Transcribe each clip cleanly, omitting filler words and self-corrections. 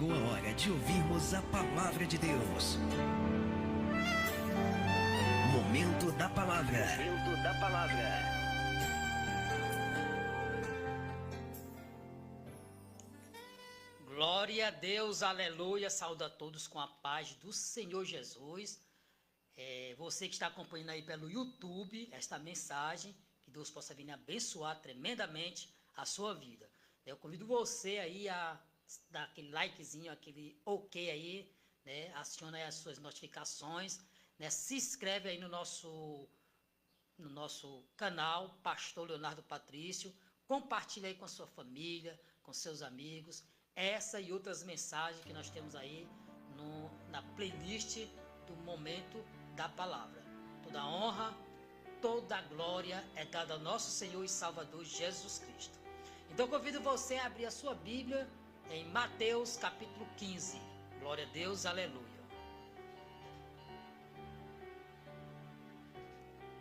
chegou a hora de ouvirmos a palavra de Deus. Momento da palavra. Momento da palavra. Glória a Deus, aleluia. Saúdo a todos com a paz do Senhor Jesus. Você que está acompanhando aí pelo YouTube esta mensagem, que Deus possa vir abençoar tremendamente a sua vida. Eu convido você aí a dar aquele likezinho, aquele ok aí, né? Aciona aí as suas notificações, né? Se inscreve aí no nosso canal, Pastor Leonardo Patrício. Compartilha aí com a sua família, com seus amigos, essa e outras mensagens que nós temos aí na playlist do Momento da Palavra. Toda honra, toda glória é dada ao nosso Senhor e Salvador Jesus Cristo. Então convido você a abrir a sua Bíblia em Mateus capítulo 15. Glória a Deus, aleluia.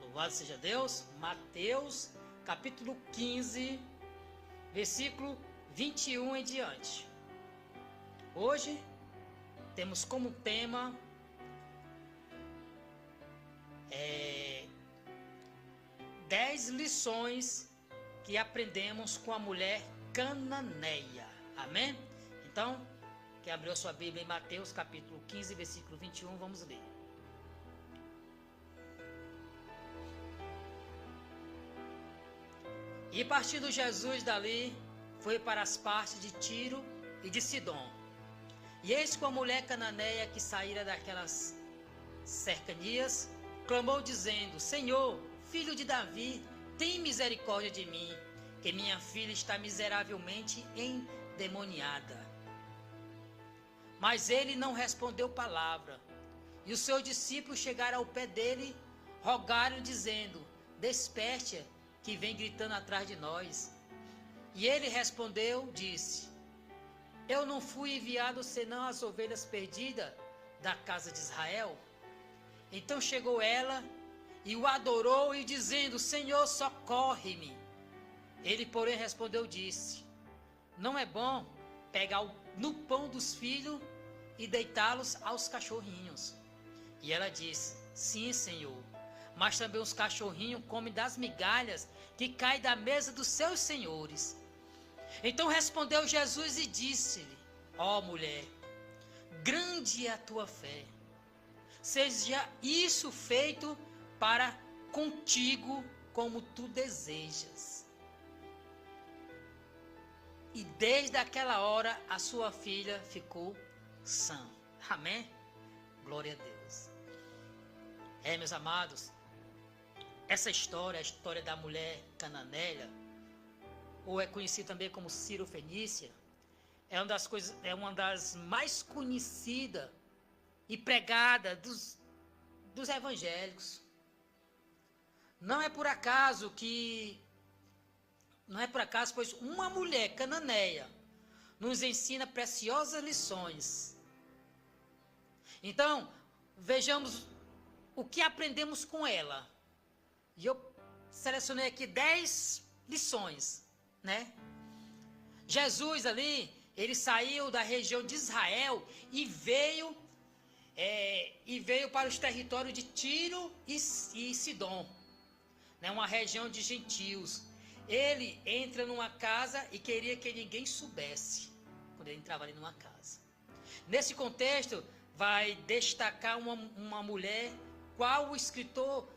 Louvado seja Deus. Mateus capítulo 15, versículo 21 em diante. Hoje temos como tema 10 lições que aprendemos com a mulher cananeia. Amém? Então, quem abriu a sua Bíblia em Mateus capítulo 15, versículo 21, vamos ler. E partindo Jesus dali, foi para as partes de Tiro e de Sidom. E eis que uma mulher cananeia que saíra daquelas cercanias, clamou dizendo: Senhor, filho de Davi, tem misericórdia de mim, que minha filha está miseravelmente endemoniada. Mas ele não respondeu palavra. E os seus discípulos chegaram ao pé dele, rogaram dizendo: Desperte-a, que vem gritando atrás de nós. E ele respondeu, disse: Eu não fui enviado senão as ovelhas perdidas da casa de Israel. Então chegou ela e o adorou, e dizendo: Senhor, socorre-me. Ele, porém, respondeu, disse: Não é bom pegar no pão dos filhos e deitá-los aos cachorrinhos. E ela disse: Sim, Senhor, mas também os cachorrinhos comem das migalhas que caem da mesa dos seus senhores. Então respondeu Jesus e disse-lhe: Ó mulher, grande é a tua fé. Seja isso feito para contigo como tu desejas. E desde aquela hora a sua filha ficou sã. Amém? Glória a Deus. Meus amados, essa história, a história da mulher cananeia, ou é conhecida também como Ciro-fenícia, é uma das mais conhecidas e pregada dos evangélicos. Não é por acaso, pois uma mulher cananeia nos ensina preciosas lições. Então, vejamos o que aprendemos com ela. E eu selecionei aqui 10 lições, né? Jesus ali, ele saiu da região de Israel e veio para os territórios de Tiro e Sidom, né? Uma região de gentios. Ele entra numa casa e queria que ninguém soubesse, quando ele entrava ali numa casa. Nesse contexto, vai destacar uma mulher, qual o escritor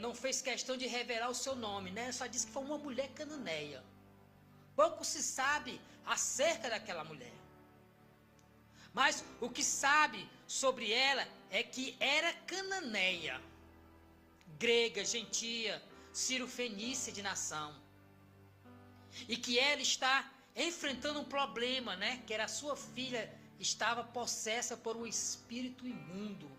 não fez questão de revelar o seu nome, né? Só disse que foi uma mulher cananeia. Pouco se sabe acerca daquela mulher. Mas o que sabe sobre ela é que era cananeia, grega, gentia, Ciro-fenícia de nação. E que ela está enfrentando um problema, né? Que era a sua filha estava possessa por um espírito imundo.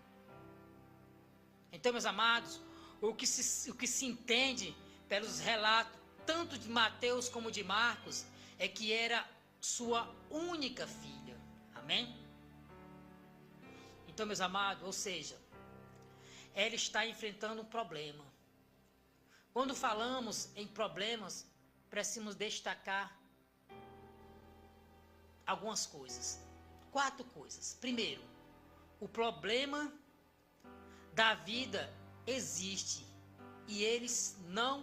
Então, meus amados, o que se entende pelos relatos, tanto de Mateus como de Marcos, é que era sua única filha. Amém? Então, meus amados, ou seja, ela está enfrentando um problema. Quando falamos em problemas, precisamos destacar algumas coisas. 4 coisas. Primeiro, o problema da vida existe e eles não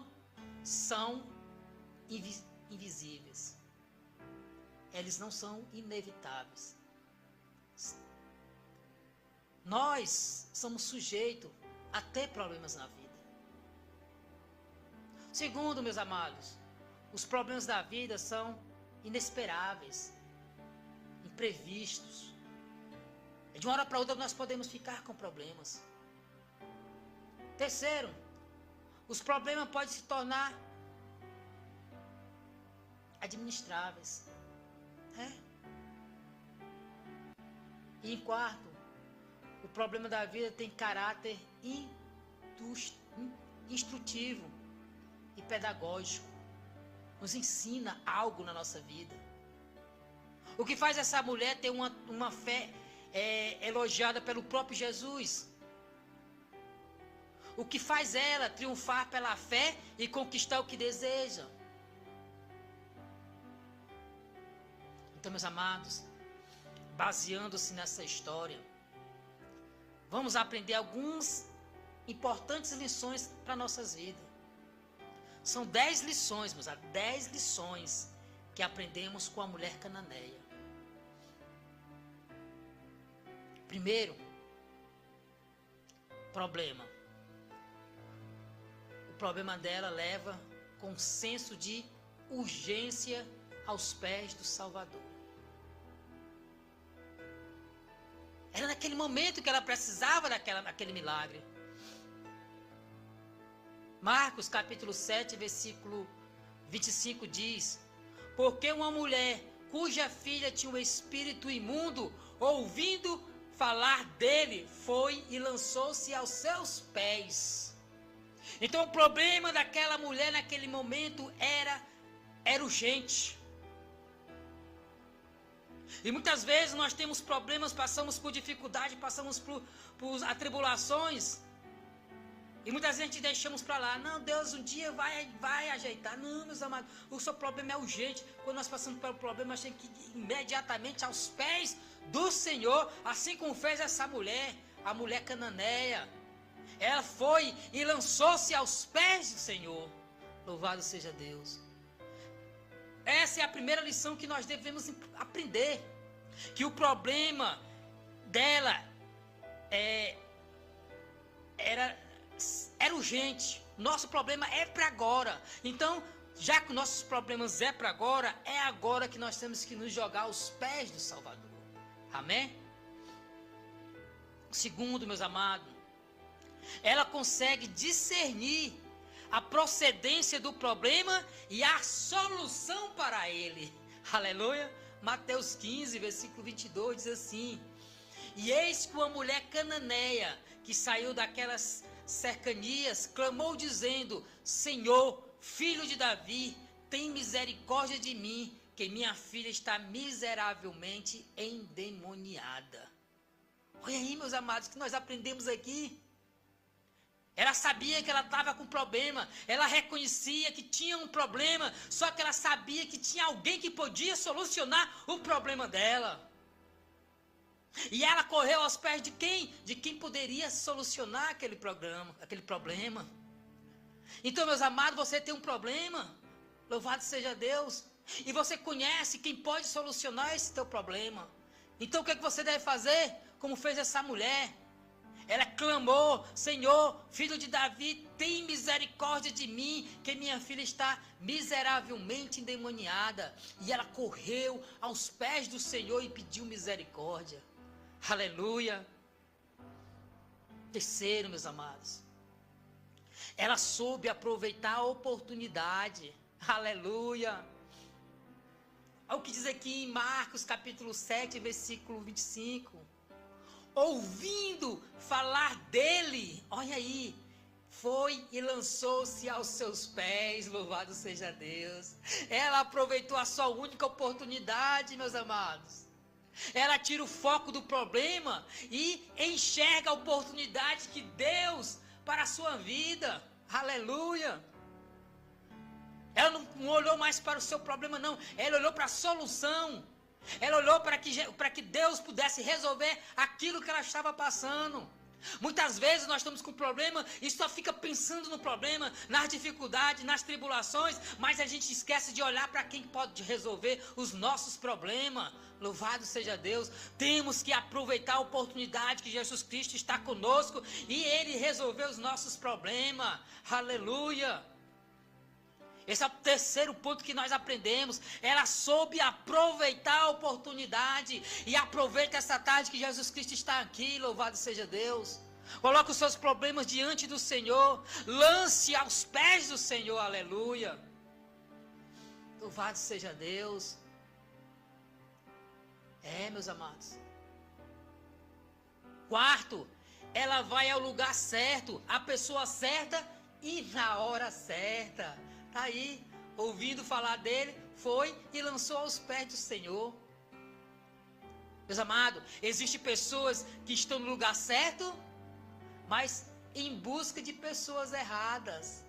são invisíveis. Eles não são inevitáveis. Nós somos sujeitos a ter problemas na vida. Segundo, meus amados, os problemas da vida são inesperáveis, imprevistos. De uma hora para outra nós podemos ficar com problemas. Terceiro, os problemas podem se tornar administráveis. E em quarto, o problema da vida tem caráter instrutivo e pedagógico. Nos ensina algo na nossa vida. O que faz essa mulher ter uma fé elogiada pelo próprio Jesus. O que faz ela triunfar pela fé e conquistar o que deseja. Então, meus amados, baseando-se nessa história, vamos aprender algumas importantes lições para nossas vidas. São 10 lições, meus amigos, 10 lições que aprendemos com a mulher cananeia. Primeiro, problema. O problema dela leva com senso de urgência aos pés do Salvador. Era naquele momento que ela precisava daquele milagre. Marcos capítulo 7, versículo 25 diz: porque uma mulher cuja filha tinha um espírito imundo, ouvindo falar dele, foi e lançou-se aos seus pés. Então o problema daquela mulher naquele momento era urgente. E muitas vezes nós temos problemas, passamos por dificuldade, passamos por atribulações. E muitas vezes a gente deixamos para lá. Não, Deus um dia vai ajeitar. Não, meus amados, o seu problema é urgente. Quando nós passamos pelo problema, nós temos que ir imediatamente aos pés do Senhor. Assim como fez essa mulher, a mulher cananeia. Ela foi e lançou-se aos pés do Senhor. Louvado seja Deus. Essa é a primeira lição que nós devemos aprender. Que o problema dela era urgente. Nosso problema é para agora. Então, já que nossos problemas é para agora, é agora que nós temos que nos jogar aos pés do Salvador. Amém? Segundo, meus amados, ela consegue discernir a procedência do problema e a solução para ele. Aleluia. Mateus 15, versículo 22 diz assim: e eis que uma mulher cananeia que saiu daquelas cercanias clamou dizendo: Senhor, filho de Davi, tem misericórdia de mim, que minha filha está miseravelmente endemoniada. Olha aí, meus amados, que nós aprendemos aqui. Ela sabia que ela estava com problema, ela reconhecia que tinha um problema, só que ela sabia que tinha alguém que podia solucionar o problema dela. E ela correu aos pés de quem? De quem poderia solucionar aquele problema. Então, meus amados, você tem um problema, louvado seja Deus, e você conhece quem pode solucionar esse teu problema. Então, o que é que você deve fazer? Como fez essa mulher. Ela clamou: Senhor, filho de Davi, tem misericórdia de mim, que minha filha está miseravelmente endemoniada. E ela correu aos pés do Senhor e pediu misericórdia. Aleluia. Terceiro, meus amados, ela soube aproveitar a oportunidade. Aleluia. Olha o que diz aqui em Marcos capítulo 7, versículo 25. Ouvindo falar dele, olha aí, foi e lançou-se aos seus pés, louvado seja Deus. Ela aproveitou a sua única oportunidade, meus amados. Ela tira o foco do problema e enxerga a oportunidade que Deus para a sua vida. Aleluia. Ela não olhou mais para o seu problema, não. Ela olhou para a solução. Ela olhou para que Deus pudesse resolver aquilo que ela estava passando. Muitas vezes nós estamos com problema e só fica pensando no problema, nas dificuldades, nas tribulações, mas a gente esquece de olhar para quem pode resolver os nossos problemas. Louvado seja Deus. Temos que aproveitar a oportunidade que Jesus Cristo está conosco e Ele resolveu os nossos problemas. Aleluia. Esse é o terceiro ponto que nós aprendemos. Ela soube aproveitar a oportunidade. E aproveita essa tarde que Jesus Cristo está aqui. Louvado seja Deus. Coloque os seus problemas diante do Senhor. Lance aos pés do Senhor. Aleluia. Louvado seja Deus. Meus amados. Quarto, ela vai ao lugar certo, a pessoa certa e na hora certa. Está aí, ouvindo falar dele, foi e lançou aos pés do Senhor. Meus amados, existem pessoas que estão no lugar certo, mas em busca de pessoas erradas.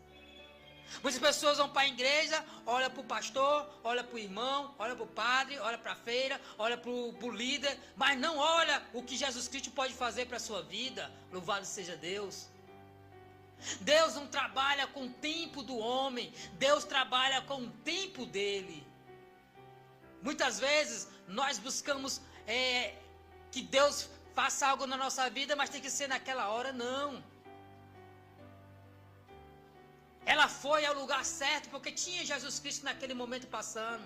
Muitas pessoas vão para a igreja, olha para o pastor, olha para o irmão, olha para o padre, olha para a feira, olha para o líder, mas não olha o que Jesus Cristo pode fazer para a sua vida. Louvado seja Deus. Deus não trabalha com o tempo do homem, Deus trabalha com o tempo dele. Muitas vezes nós buscamos que Deus faça algo na nossa vida, mas tem que ser naquela hora, não. Ela foi ao lugar certo porque tinha Jesus Cristo naquele momento passando.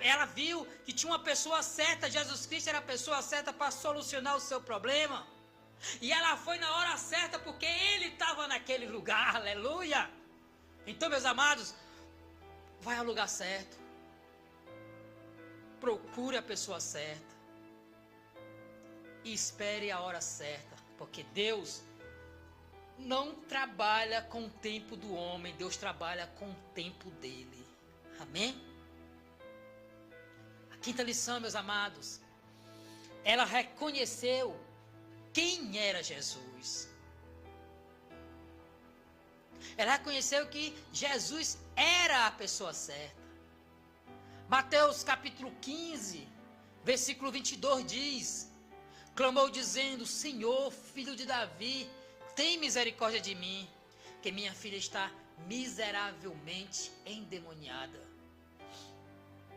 Ela viu que tinha uma pessoa certa, Jesus Cristo era a pessoa certa para solucionar o seu problema. E ela foi na hora certa porque Ele estava naquele lugar, aleluia. Então, meus amados, vai ao lugar certo. Procure a pessoa certa. E espere a hora certa, porque Deus não trabalha com o tempo do homem, Deus trabalha com o tempo dele. Amém? A quinta lição, meus amados, ela reconheceu quem era Jesus. Ela reconheceu que Jesus era a pessoa certa. Mateus capítulo 15, versículo 22 diz: clamou dizendo: Senhor, filho de Davi, tem misericórdia de mim, que minha filha está miseravelmente endemoniada.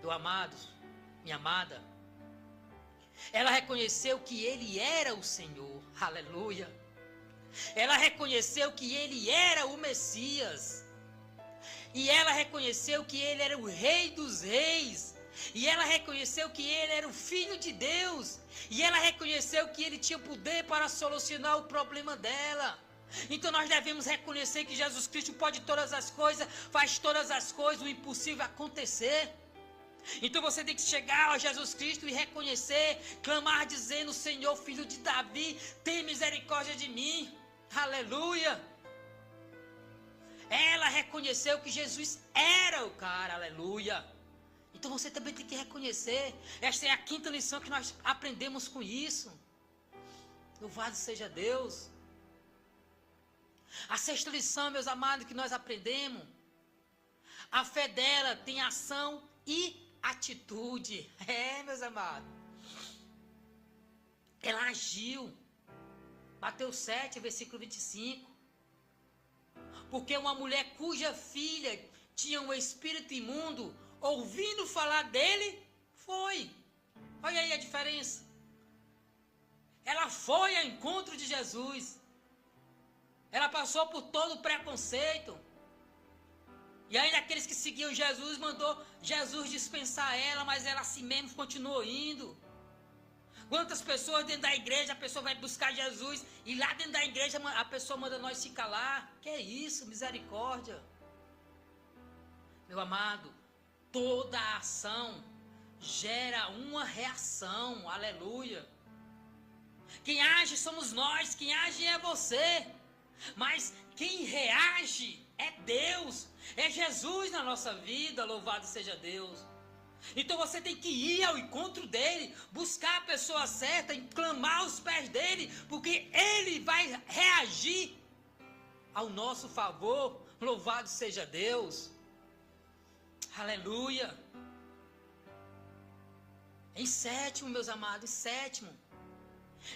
Meu amado, minha amada, ela reconheceu que Ele era o Senhor, aleluia. Ela reconheceu que Ele era o Messias. E ela reconheceu que Ele era o Rei dos Reis. E ela reconheceu que Ele era o Filho de Deus. E ela reconheceu que Ele tinha poder para solucionar o problema dela. Então nós devemos reconhecer que Jesus Cristo pode todas as coisas, faz todas as coisas, o impossível acontecer. Então você tem que chegar a Jesus Cristo e reconhecer, clamar dizendo: Senhor, filho de Davi, tem misericórdia de mim. Aleluia. Ela reconheceu que Jesus era o cara, aleluia. Então você também tem que reconhecer. Esta é a quinta lição que nós aprendemos com isso. Louvado seja Deus. A sexta lição, meus amados, que nós aprendemos: a fé dela tem ação e atitude. Meus amados, ela agiu. Mateus 7, versículo 25. Porque uma mulher cuja filha tinha um espírito imundo, ouvindo falar dele, foi. Olha aí a diferença. Ela foi ao encontro de Jesus. Ela passou por todo o preconceito. E ainda aqueles que seguiam Jesus, mandou Jesus dispensar ela, mas ela assim mesmo continuou indo. Quantas pessoas dentro da igreja, a pessoa vai buscar Jesus, e lá dentro da igreja a pessoa manda nós se calar. Que é isso, misericórdia. Meu amado, toda ação gera uma reação, aleluia. Quem age somos nós, quem age é você. Mas quem reage é Deus, é Jesus na nossa vida, louvado seja Deus. Então você tem que ir ao encontro dele, buscar a pessoa certa, e clamar aos pés dele, porque ele vai reagir ao nosso favor, louvado seja Deus. Aleluia. Em sétimo, meus amados, em sétimo,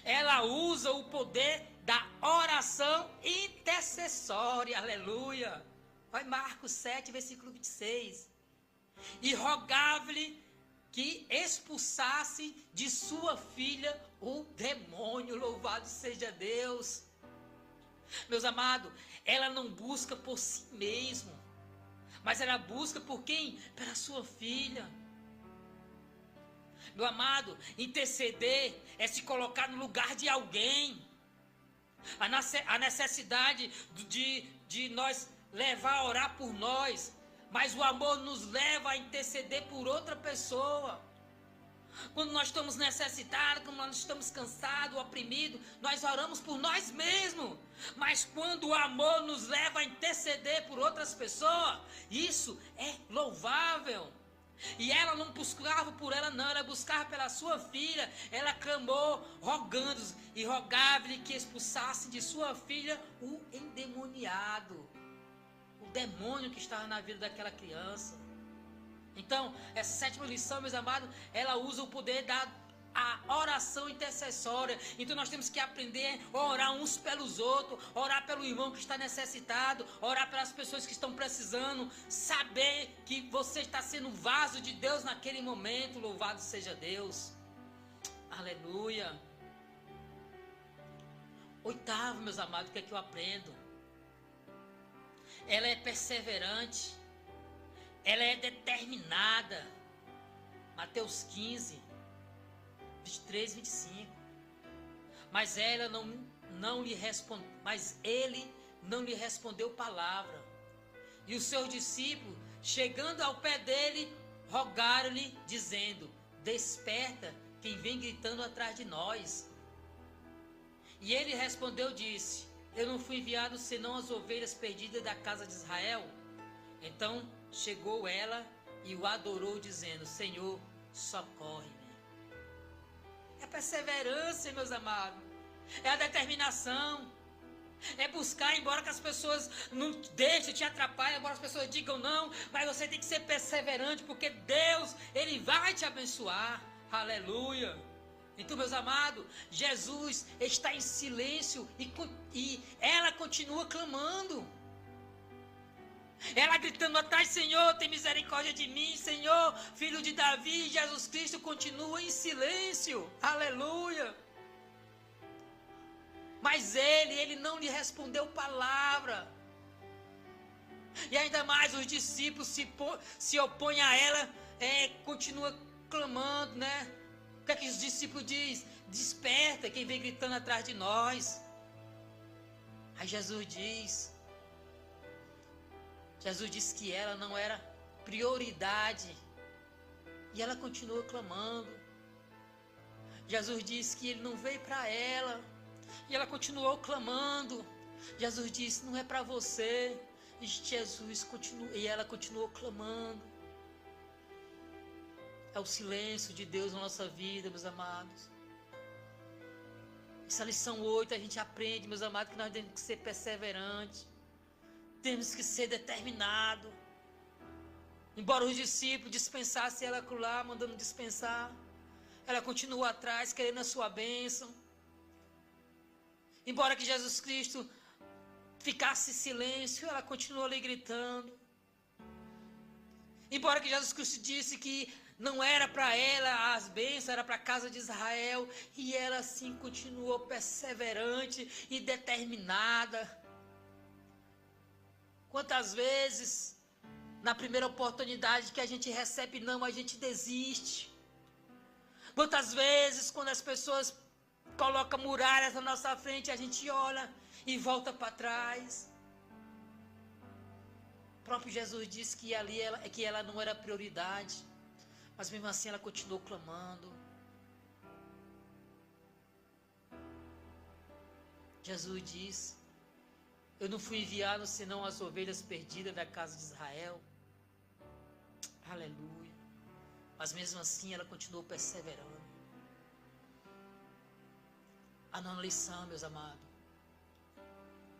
ela usa o poder da oração intercessória. Aleluia. Vai Marcos 7, versículo 26. E rogava-lhe que expulsasse de sua filha o demônio. Louvado seja Deus. Meus amados, ela não busca por si mesma, mas ela busca por quem? Pela sua filha. Meu amado, interceder é se colocar no lugar de alguém. A necessidade de nós levar a orar por nós, mas o amor nos leva a interceder por outra pessoa. Quando nós estamos necessitados, quando nós estamos cansados, oprimidos, nós oramos por nós mesmos. Mas quando o amor nos leva a interceder por outras pessoas, isso é louvável. E ela não buscava por ela não, ela buscava pela sua filha. Ela clamou, rogando, e rogava-lhe que expulsasse de sua filha o endemoniado, o demônio que estava na vida daquela criança. Então, essa sétima lição, meus amados, ela usa o poder da oração intercessória. Então nós temos que aprender a orar uns pelos outros, orar pelo irmão que está necessitado, orar pelas pessoas que estão precisando, saber que você está sendo vaso de Deus naquele momento. Louvado seja Deus. Aleluia. Oitavo, meus amados, o que é que eu aprendo? Ela é perseverante, ela é determinada. Mateus 15, 23, 25. Mas ele não lhe respondeu palavra. E os seus discípulos, chegando ao pé dele, rogaram-lhe, dizendo: desperta, quem vem gritando atrás de nós. E ele respondeu, disse: eu não fui enviado senão as ovelhas perdidas da casa de Israel. Então chegou ela e o adorou, dizendo: Senhor, socorre-me. É perseverança, meus amados. É a determinação. É buscar, embora que as pessoas não deixem, te atrapalhem, embora as pessoas digam não, mas você tem que ser perseverante, porque Deus, Ele vai te abençoar. Aleluia. Então, meus amados, Jesus está em silêncio e ela continua clamando. Ela gritando atrás: Senhor, tem misericórdia de mim, Senhor, filho de Davi. Jesus Cristo continua em silêncio. Aleluia. Mas ele não lhe respondeu palavra. E ainda mais os discípulos se opõem a ela, continua clamando, né? O que é que os discípulos dizem? Desperta, quem vem gritando atrás de nós. Aí Jesus diz que ela não era prioridade. E ela continua clamando. Jesus disse que ele não veio para ela. E ela continuou clamando. Jesus disse: não é para você. E ela continuou clamando. É o silêncio de Deus na nossa vida, meus amados. Essa lição 8 a gente aprende, meus amados, que nós temos que ser perseverantes. Temos que ser determinados. Embora os discípulos dispensassem ela lá, mandando dispensar, ela continuou atrás, querendo a sua bênção. Embora que Jesus Cristo ficasse em silêncio, ela continuou ali gritando. Embora que Jesus Cristo disse que não era para ela as bênçãos, era para a casa de Israel, e ela assim continuou perseverante e determinada. Quantas vezes, na primeira oportunidade que a gente recebe não, a gente desiste. Quantas vezes, quando as pessoas colocam muralhas na nossa frente, a gente olha e volta para trás. O próprio Jesus disse que que ela não era prioridade, mas mesmo assim ela continuou clamando. Jesus disse: eu não fui enviado senão as ovelhas perdidas da casa de Israel. Aleluia. Mas mesmo assim ela continuou perseverando. A nona lição, meus amados,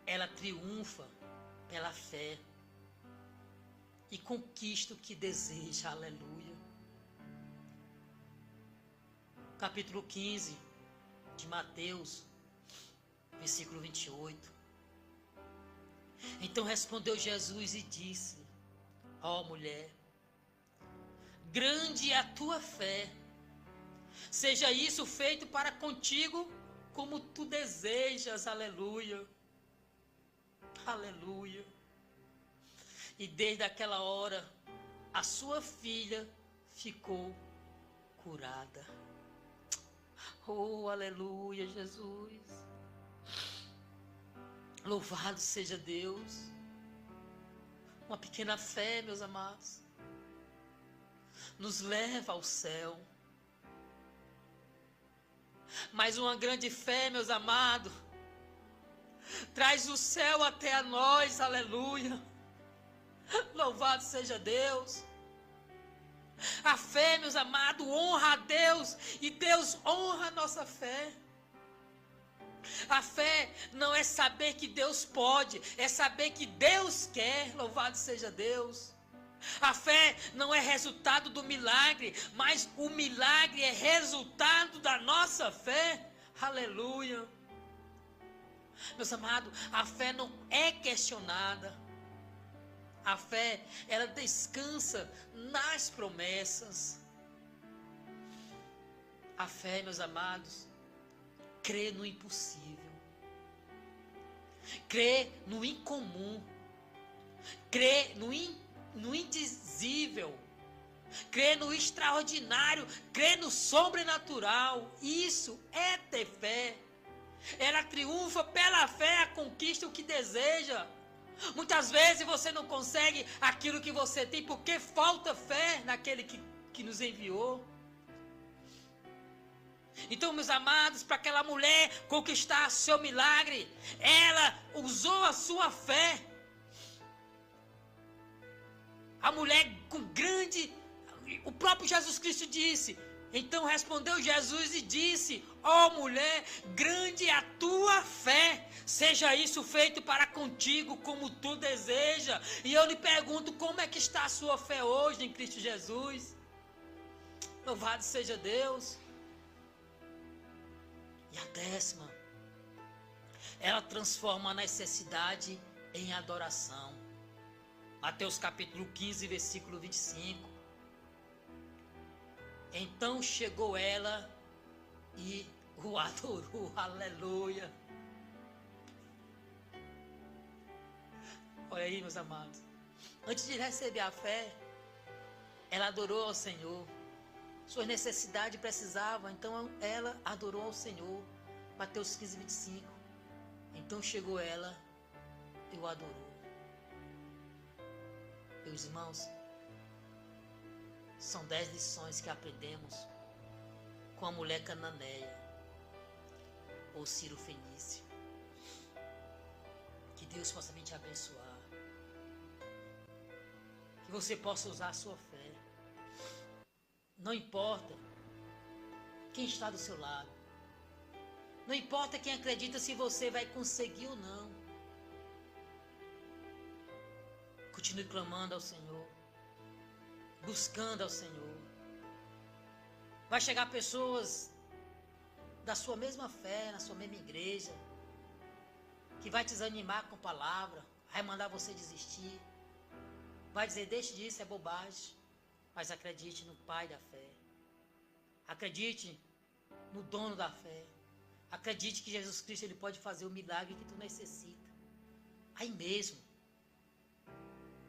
ela triunfa pela fé e conquista o que deseja. Aleluia. capítulo 15 de Mateus, versículo 28. Então respondeu Jesus e disse: ó mulher, grande é a tua fé, seja isso feito para contigo como tu desejas. Aleluia, aleluia. E desde aquela hora a sua filha ficou curada. Oh, aleluia, Jesus. Louvado seja Deus. Uma pequena fé, meus amados, nos leva ao céu. Mas uma grande fé, meus amados, traz o céu até a nós. Aleluia. Louvado seja Deus. A fé, meus amados, honra a Deus e Deus honra a nossa fé. A fé não é saber que Deus pode, é saber que Deus quer. Louvado seja Deus. A fé não é resultado do milagre, mas o milagre é resultado da nossa fé. Aleluia. Meus amados, a fé não é questionada. A fé, ela descansa nas promessas. A fé, meus amados, crê no impossível, crê no incomum, crê no indizível, crê no extraordinário, crê no sobrenatural. Isso é ter fé. Ela triunfa pela fé, conquista o que deseja. Muitas vezes você não consegue aquilo que você tem porque falta fé naquele que nos enviou. Então, meus amados, para aquela mulher conquistar seu milagre, ela usou a sua fé. A mulher com grande... O próprio Jesus Cristo disse... Então respondeu Jesus e disse: ó mulher, grande é a tua fé, seja isso feito para contigo como tu deseja. E eu lhe pergunto, como é que está a sua fé hoje em Cristo Jesus? Louvado seja Deus. E a 10ª, ela transforma a necessidade em adoração. Mateus capítulo 15, versículo 25. Então chegou ela e o adorou. Aleluia. Olha aí, meus amados. Antes de receber a fé, ela adorou ao Senhor. Suas necessidades precisavam, então ela adorou ao Senhor. Mateus 15, 25. Então chegou ela e o adorou. Meus irmãos, são 10 lições que aprendemos com a mulher cananeia ou Ciro Fenício. Que Deus possa vir te abençoar. Que você possa usar a sua fé. Não importa quem está do seu lado. Não importa quem acredita se você vai conseguir ou não. Continue clamando ao Senhor. Buscando ao Senhor. Vai chegar pessoas da sua mesma fé, na sua mesma igreja, que vai te desanimar com palavra, vai mandar você desistir, vai dizer: deixe disso, é bobagem. Mas acredite no Pai da fé, acredite no dono da fé, acredite que Jesus Cristo, Ele pode fazer o milagre que tu necessita, aí mesmo,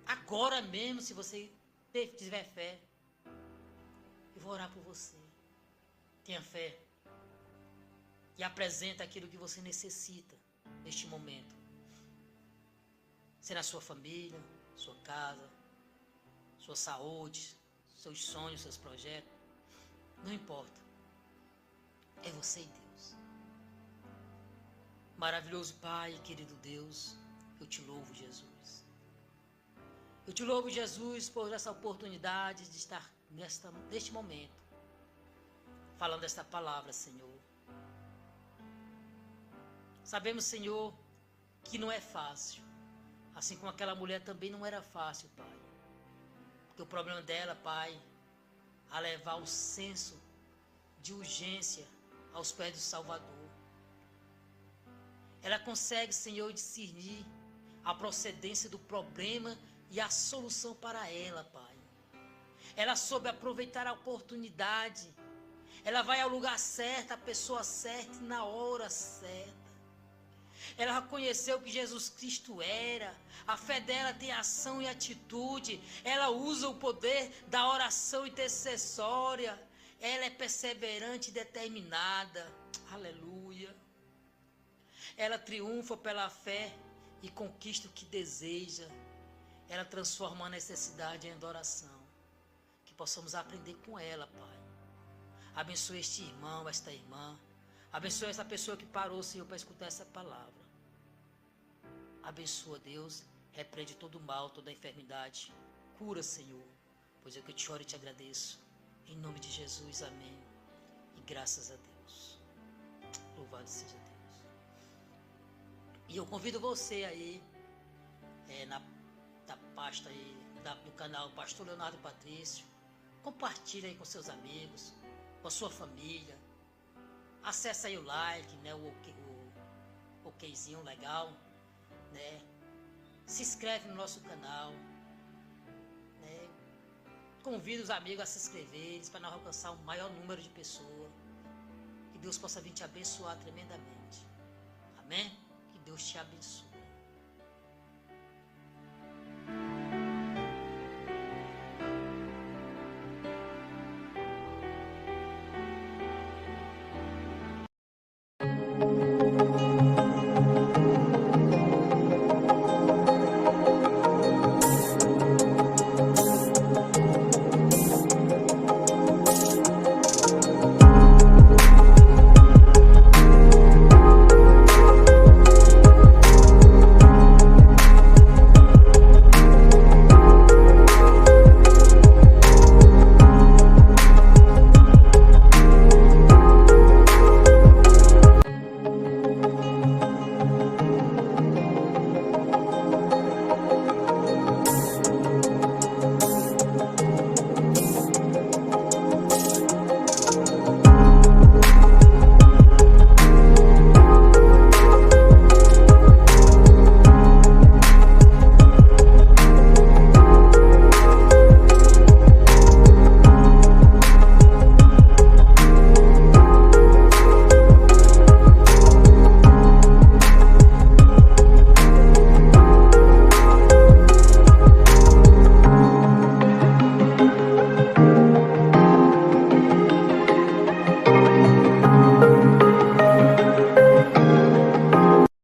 agora mesmo. Se você tiver fé, eu vou orar por você. Tenha fé e apresenta aquilo que você necessita neste momento. Se na sua família, sua casa, sua saúde, seus sonhos, seus projetos, não importa. É você e Deus. Maravilhoso Pai, querido Deus, eu te louvo, Jesus. Eu te louvo, Jesus, por essa oportunidade de estar neste momento, falando esta palavra, Senhor. Sabemos, Senhor, que não é fácil. Assim como aquela mulher também não era fácil, Pai. Porque o problema dela, Pai, a levar o senso de urgência aos pés do Salvador. Ela consegue, Senhor, discernir a procedência do problema e a solução para ela, Pai. Ela soube aproveitar a oportunidade. Ela vai ao lugar certo, à pessoa certa e na hora certa. Ela reconheceu que Jesus Cristo era. A fé dela tem ação e atitude. Ela usa o poder da oração intercessória. Ela é perseverante e determinada. Aleluia. Ela triunfa pela fé e conquista o que deseja. Ela transforma a necessidade em adoração. Que possamos aprender com ela, Pai. Abençoe este irmão, esta irmã. Abençoe essa pessoa que parou, Senhor, para escutar essa palavra. Abençoa, Deus. Repreende todo o mal, toda a enfermidade. Cura, Senhor. Pois é que eu te oro e te agradeço. Em nome de Jesus, amém. E graças a Deus. Louvado seja Deus. E eu convido você aí, na pasta aí, do canal Pastor Leonardo Patrício. Compartilha aí com seus amigos, com a sua família. Acesse aí o like, né, o okzinho legal, né? Se inscreve no nosso canal, né? Convida os amigos a se inscreverem para nós alcançar um maior número de pessoas. Que Deus possa vir te abençoar tremendamente. Amém? Que Deus te abençoe.